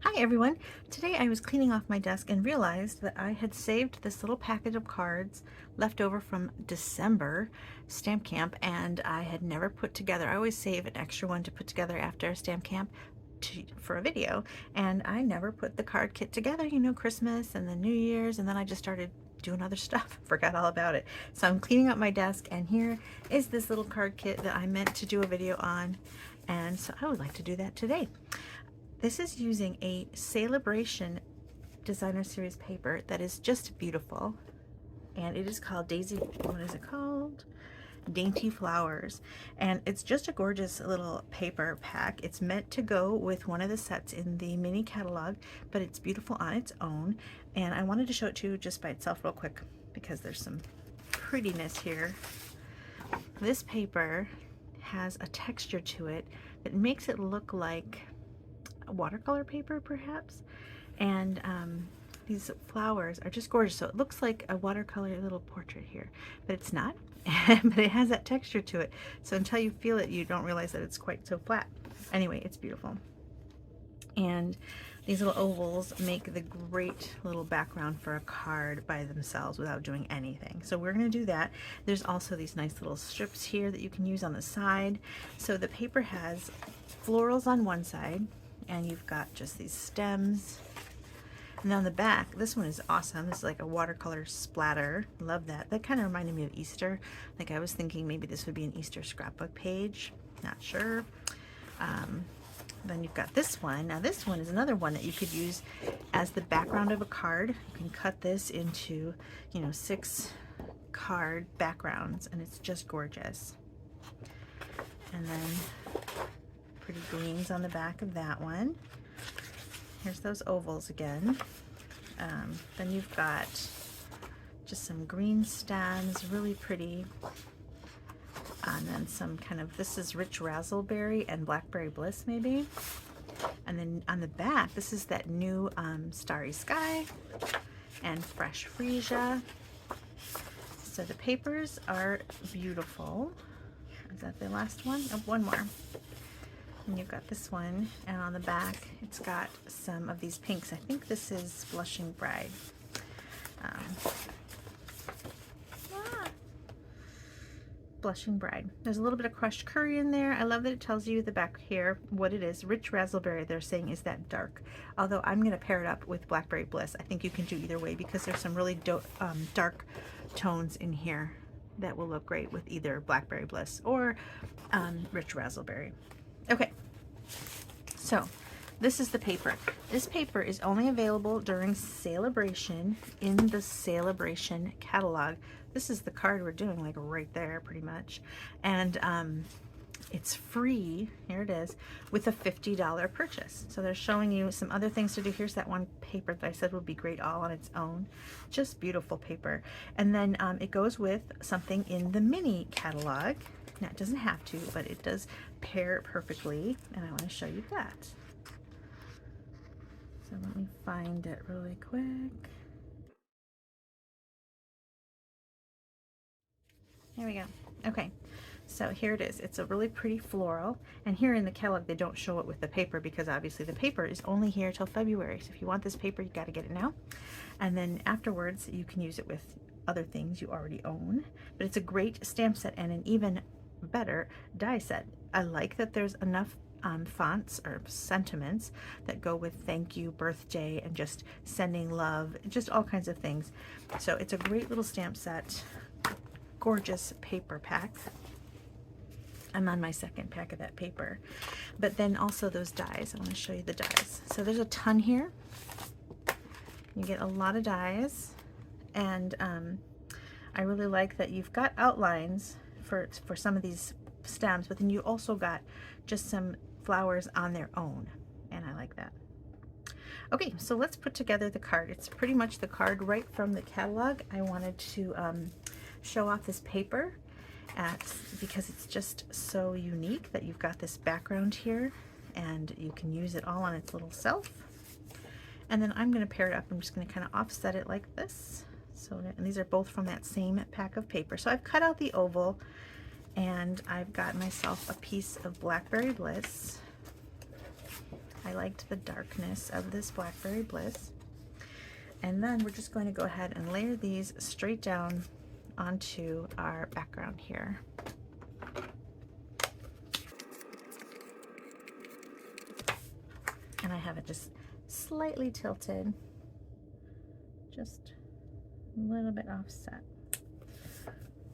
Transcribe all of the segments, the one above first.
Hi everyone! Today I was cleaning off my desk and realized that I had saved this little packet of cards left over from December stamp camp, and I had never put together. I always save an extra one to put together after stamp camp for a video, and I never put the card kit together, you know, Christmas and then New Year's, and then I just started doing other stuff. Forgot all about it. So I'm cleaning up my desk, and here is this little card kit that I meant to do a video on, and so I would like to do that today. This is using a Sale-a-Bration designer series paper that is just beautiful, and it is called what is it called? Dainty Flowers, and it's just a gorgeous little paper pack. It's meant to go with one of the sets in the mini catalog, but it's beautiful on its own, and I wanted to show it to you just by itself real quick because there's some prettiness here. This paper has a texture to it that makes it look like watercolor paper perhaps, and these flowers are just gorgeous. So it looks like a watercolor little portrait here, but it's not. But it has that texture to it, so until you feel it you don't realize that it's quite so flat. Anyway, it's beautiful, and these little ovals make the great little background for a card by themselves without doing anything. So we're going to do that. There's also these nice little strips here that you can use on the side. So the paper has florals on one side, and you've got just these stems, and on the back, this one is awesome. This is like a watercolor splatter. Love that. That kind of reminded me of Easter. Like I was thinking maybe this would be an Easter scrapbook page. Not sure. Then you've got this one. Now this one is another one that you could use as the background of a card. You can cut this into, you know, 6 card backgrounds, and it's just gorgeous. And then pretty greens on the back of that one. Here's those ovals again. Then you've got just some green stems, really pretty. And then some kind of, this is rich razzleberry and blackberry bliss maybe. And then on the back, this is that new starry sky and fresh freesia. So the papers are beautiful. Is that the last one? Oh, one more. And you've got this one, and on the back it's got some of these pinks. I think this is Blushing Bride. Blushing Bride. There's a little bit of crushed curry in there. I love that it tells you the back here what it is. Rich razzleberry, they're saying, is that dark. Although I'm going to pair it up with Blackberry Bliss. I think you can do either way because there's some really dark tones in here that will look great with either Blackberry Bliss or Rich Razzleberry. Okay, so this is the paper. This paper is only available during Sale-a-Bration in the Sale-a-Bration catalog. This is the card we're doing, like right there pretty much. And it's free, here it is, with a $50 purchase. So they're showing you some other things to do. Here's that one paper that I said would be great all on its own. Just beautiful paper. And then it goes with something in the mini catalog. Now it doesn't have to, but it does pair perfectly, and I want to show you that. So let me find it really quick. Here we go. Okay, so here it is. It's a really pretty floral, and here in the catalog they don't show it with the paper because obviously the paper is only here till February. So if you want this paper, you got to get it now, and then afterwards you can use it with other things you already own. But it's a great stamp set and an even better die set. I like that there's enough fonts or sentiments that go with thank you, birthday, and just sending love, just all kinds of things. So it's a great little stamp set. Gorgeous paper pack. I'm on my second pack of that paper. But then also those dies. I want to show you the dies. So there's a ton here. You get a lot of dies, and I really like that you've got outlines for some of these stems, but then you also got just some flowers on their own, and I like that. Okay, so let's put together the card. It's pretty much the card right from the catalog. I wanted to show off this paper because it's just so unique that you've got this background here, and you can use it all on its little self. And then I'm going to pair it up. I'm just going to kind of offset it like this. So, and these are both from that same pack of paper. So I've cut out the oval, and I've got myself a piece of Blackberry Bliss. I liked the darkness of this Blackberry Bliss. And then we're just going to go ahead and layer these straight down onto our background here. And I have it just slightly tilted, just a little bit offset,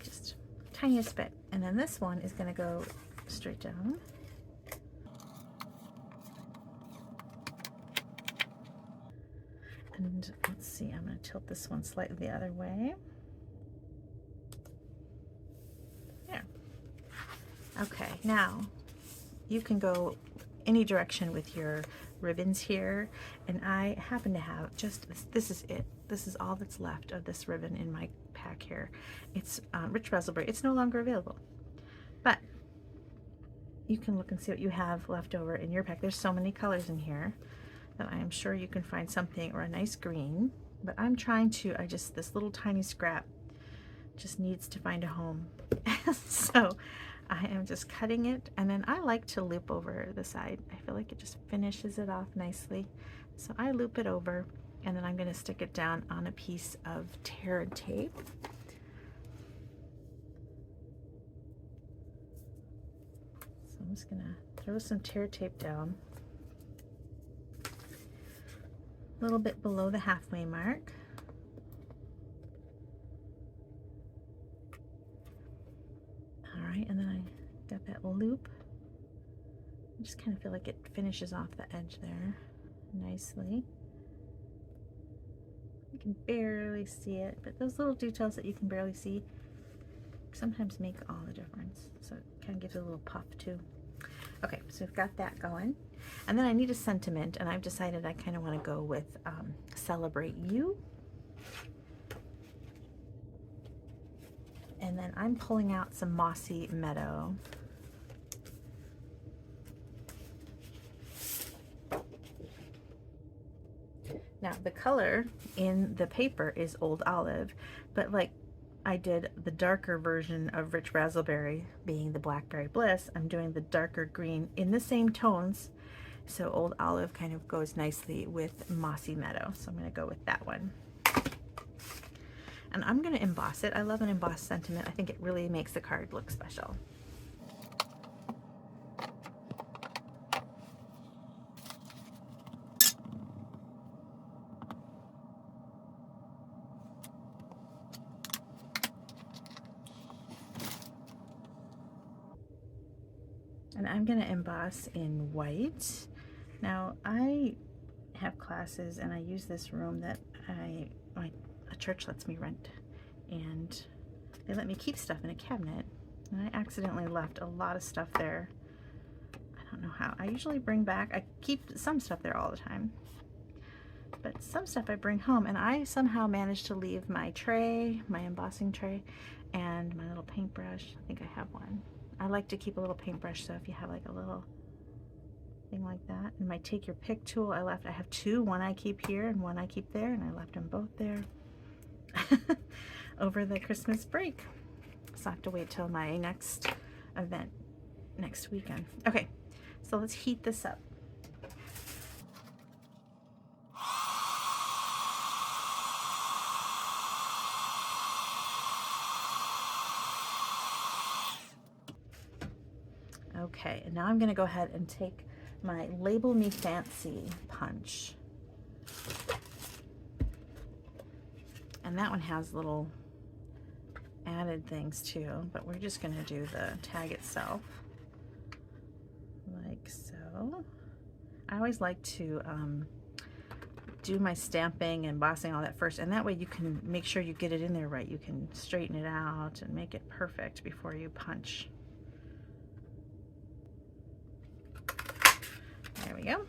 just tiniest bit. And then this one is going to go straight down. And let's see, I'm going to tilt this one slightly the other way. There. Okay, now you can go any direction with your ribbons here, and I happen to have just this is it. This is all that's left of this ribbon in my pack here. It's Rich Raspberry. It's no longer available, but you can look and see what you have left over in your pack. There's so many colors in here that I am sure you can find something, or a nice green, but I'm trying to, this little tiny scrap just needs to find a home. So I am just cutting it, and then I like to loop over the side. I feel like it just finishes it off nicely. So I loop it over, and then I'm going to stick it down on a piece of tear tape. So I'm just going to throw some tear tape down a little bit below the halfway mark. All right, and then I got that loop. I just kind of feel like it finishes off the edge there nicely. You can barely see it, but those little details that you can barely see sometimes make all the difference. So it kind of gives it a little puff too. Okay, so we've got that going. And then I need a sentiment, and I've decided I kind of want to go with Celebrate You. And then I'm pulling out some Mossy Meadow. Now the color in the paper is Old Olive, but like I did the darker version of Rich Raspberry being the Blackberry Bliss, I'm doing the darker green in the same tones. So Old Olive kind of goes nicely with Mossy Meadow. So I'm going to go with that one. And I'm going to emboss it. I love an embossed sentiment. I think it really makes the card look special. And I'm going to emboss in white. Now I have classes and I use this room that a church lets me rent, and they let me keep stuff in a cabinet, and I accidentally left a lot of stuff there. I don't know how. I usually bring back, I keep some stuff there all the time, but some stuff I bring home, and I somehow managed to leave my tray, my embossing tray, and my little paintbrush. I think I have one. I like to keep a little paintbrush, so if you have like a little thing like that. And my take your pick tool, I have two, one I keep here and one I keep there, and I left them both there over the Christmas break. So I have to wait till my next event next weekend. Okay, so let's heat this up. Okay, and now I'm going to go ahead and take my Label Me Fancy punch. And that one has little added things too, but we're just going to do the tag itself like so. I always like to do my stamping and embossing all that first, and that way you can make sure you get it in there right. You can straighten it out and make it perfect before you punch. There we go.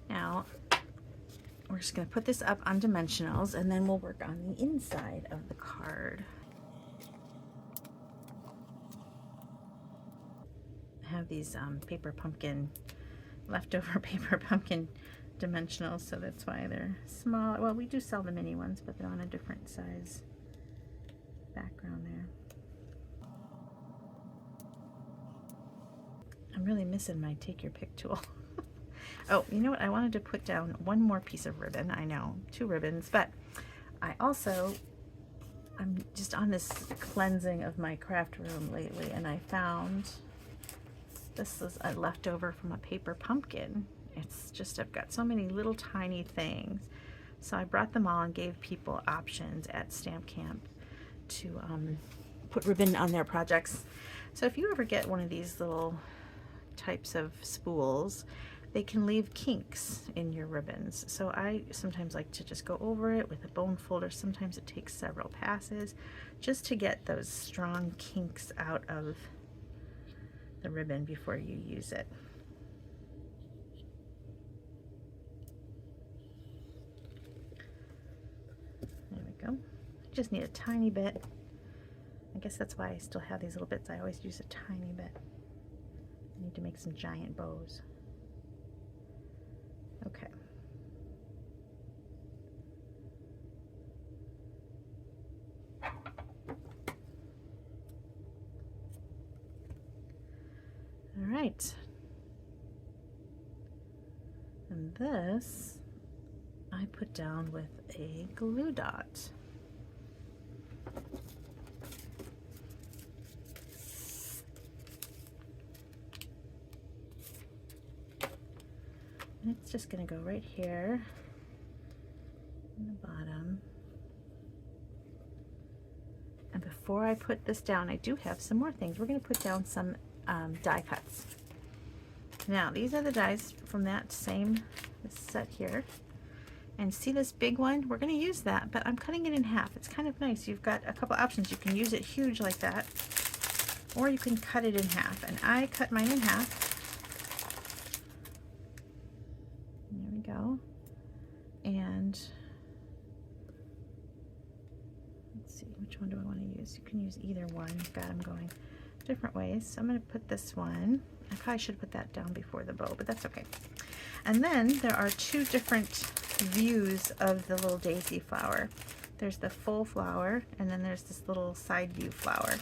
Now we're just going to put this up on dimensionals, and then we'll work on the inside of the card. I have these paper pumpkin, leftover paper pumpkin dimensionals, so that's why they're small. Well, we do sell the mini ones, but they're on a different size background there. I'm really missing my take your pick tool. Oh, you know what? I wanted to put down one more piece of ribbon. I know, 2 ribbons, but I'm just on this cleansing of my craft room lately, and I found this is a leftover from a paper pumpkin. It's just, I've got so many little tiny things. So I brought them all and gave people options at Stamp Camp to put ribbon on their projects. So if you ever get one of these little types of spools, they can leave kinks in your ribbons. So I sometimes like to just go over it with a bone folder. Sometimes it takes several passes just to get those strong kinks out of the ribbon before you use it. There we go. I just need a tiny bit. I guess that's why I still have these little bits. I always use a tiny bit. I need to make some giant bows. Okay. All right. And this I put down with a glue dot. And it's just going to go right here in the bottom. And before I put this down, I do have some more things. We're going to put down some die cuts. Now, these are the dies from that same set here. And see this big one? We're going to use that, but I'm cutting it in half. It's kind of nice. You've got a couple options. You can use it huge like that, or you can cut it in half. And I cut mine in half. There we go. And let's see, which one do I want to use? You can use either one. You've got them going different ways. So I'm going to put this one. I probably should put that down before the bow, but that's okay. And then there are 2 different views of the little daisy flower. There's the full flower, and then there's this little side view flower.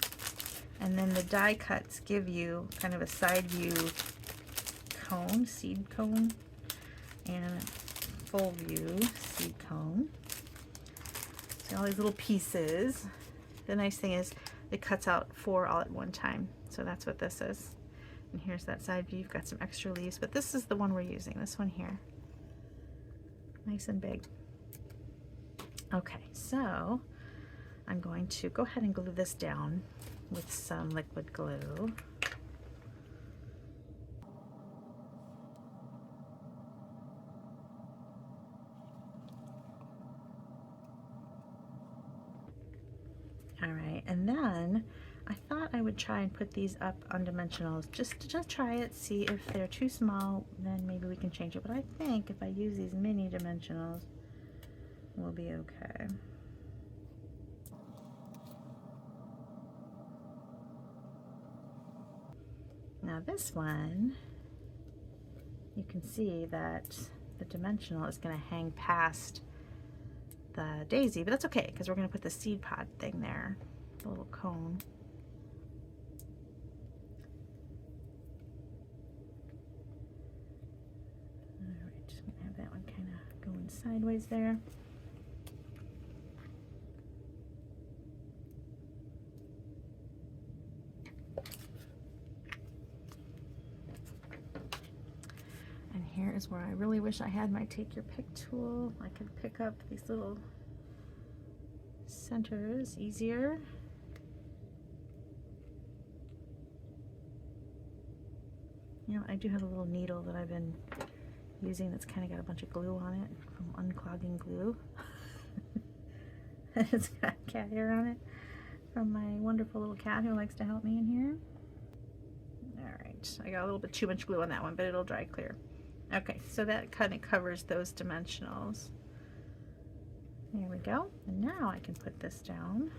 And then the die cuts give you kind of a side view cone, seed cone, and a full view seed cone. See all these little pieces. The nice thing is it cuts out 4 all at one time. So that's what this is. And here's that side view. You've got some extra leaves, but this is the one we're using, this one here. Nice and big. Okay, so I'm going to go ahead and glue this down with some liquid glue. All right, and then I thought I would try and put these up on dimensionals just to try it, see if they're too small, then maybe we can change it. But I think if I use these mini dimensionals, we'll be okay. Now this one, you can see that the dimensional is going to hang past the daisy, but that's okay because we're going to put the seed pod thing there, the little cone. Alright, just going to have that one kind of going sideways there. And here is where I really wish I had my take your pick tool. I could pick up these little centers easier. You know, I do have a little needle that I've been using that's kind of got a bunch of glue on it from Unclogging Glue. It's got cat hair on it from my wonderful little cat who likes to help me in here. Alright, I got a little bit too much glue on that one, but it'll dry clear. Okay, so that kind of covers those dimensionals. There we go. And now I can put this down.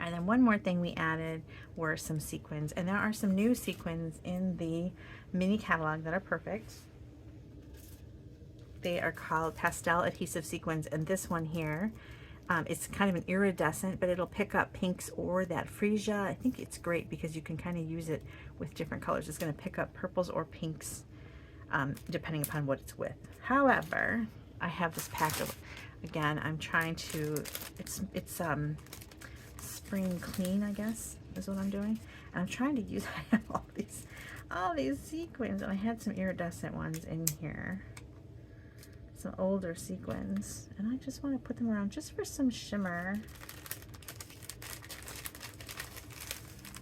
And then one more thing we added were some sequins. And there are some new sequins in the mini catalog that are perfect. They are called pastel adhesive sequins, and this one here It's kind of an iridescent, but it'll pick up pinks or that freesia. I think it's great because you can kind of use it with different colors. It's going to pick up purples or pinks, depending upon what it's with. However, I have this pack of, again, I'm trying to, it's spring clean, I guess, is what I'm doing. And I'm trying to use, I have all these sequins, and I had some iridescent ones in here. Some older sequins, and I just want to put them around just for some shimmer.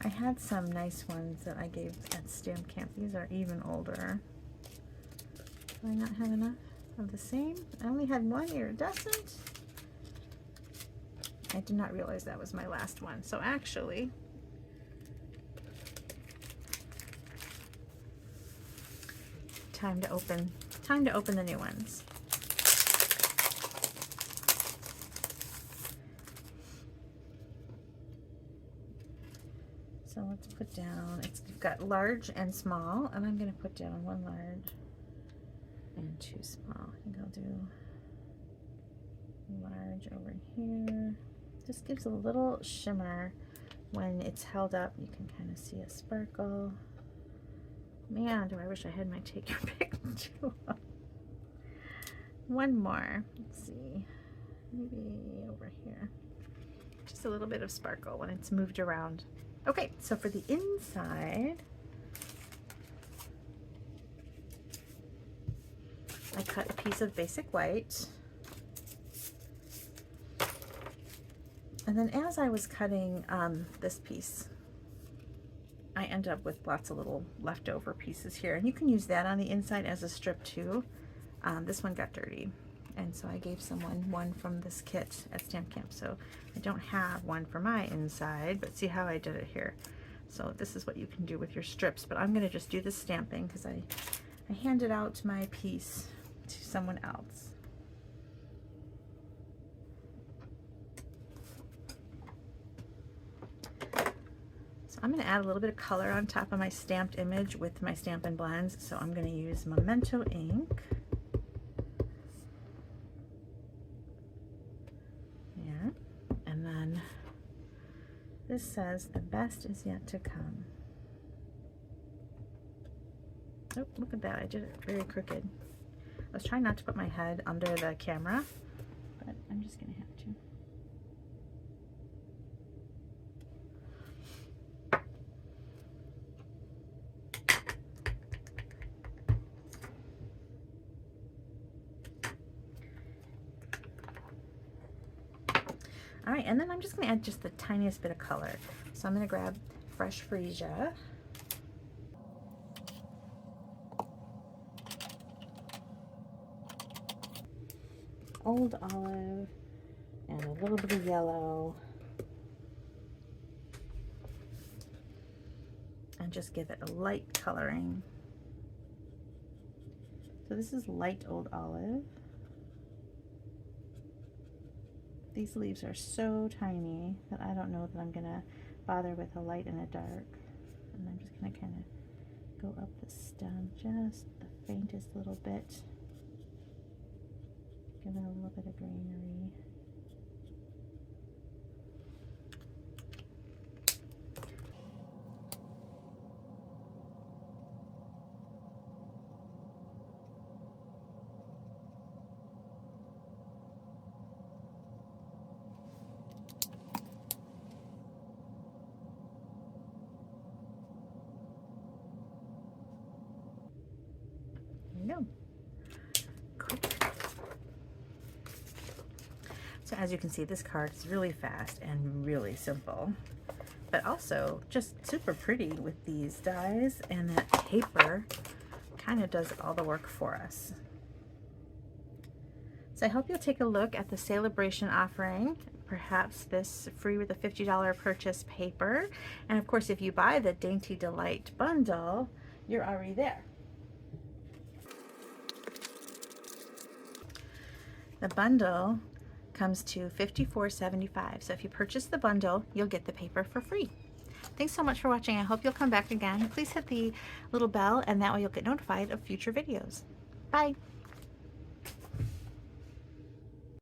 I had some nice ones that I gave at Stamp Camp. These are even older. Do I not have enough of the same? I only had one iridescent. I did not realize that was my last one. So actually, time to open the new ones. So let's put down, it's got large and small, and I'm going to put down one large and two small. I think I'll do large over here. Just gives a little shimmer when it's held up. You can kind of see a sparkle. Man, do I wish I had my take your pick tool. One more. Let's see. Maybe over here. Just a little bit of sparkle when it's moved around. Okay, so for the inside, I cut a piece of basic white. And then as I was cutting this piece, I end up with lots of little leftover pieces here. And you can use that on the inside as a strip too. This one got dirty, and so I gave someone one from this kit at Stamp Camp. So I don't have one for my inside, but see how I did it here. So this is what you can do with your strips, but I'm gonna just do the stamping because I handed out my piece to someone else. So I'm gonna add a little bit of color on top of my stamped image with my Stampin' Blends. So I'm gonna use Memento ink. This says, the best is yet to come. Oh, look at that. I did it very crooked. I was trying not to put my head under the camera, but I'm just going to have to. All right, and then I'm just going to add just the tiniest bit of color. So I'm going to grab fresh freesia. Old olive and a little bit of yellow. And just give it a light coloring. So this is light old olive. These leaves are so tiny that I don't know that I'm gonna bother with a light and a dark. And I'm just gonna kind of go up the stem just the faintest little bit. Give it a little bit of greenery. Go. Quick. So as you can see, this card is really fast and really simple, but also just super pretty with these dies, and that paper kind of does all the work for us. So I hope you'll take a look at the Sale-a-Bration offering, perhaps this free with a $50 purchase paper, and of course if you buy the Dainty Delight bundle, you're already there. The bundle comes to $54.75. So if you purchase the bundle, you'll get the paper for free. Thanks so much for watching. I hope you'll come back again. Please hit the little bell, and that way you'll get notified of future videos. Bye.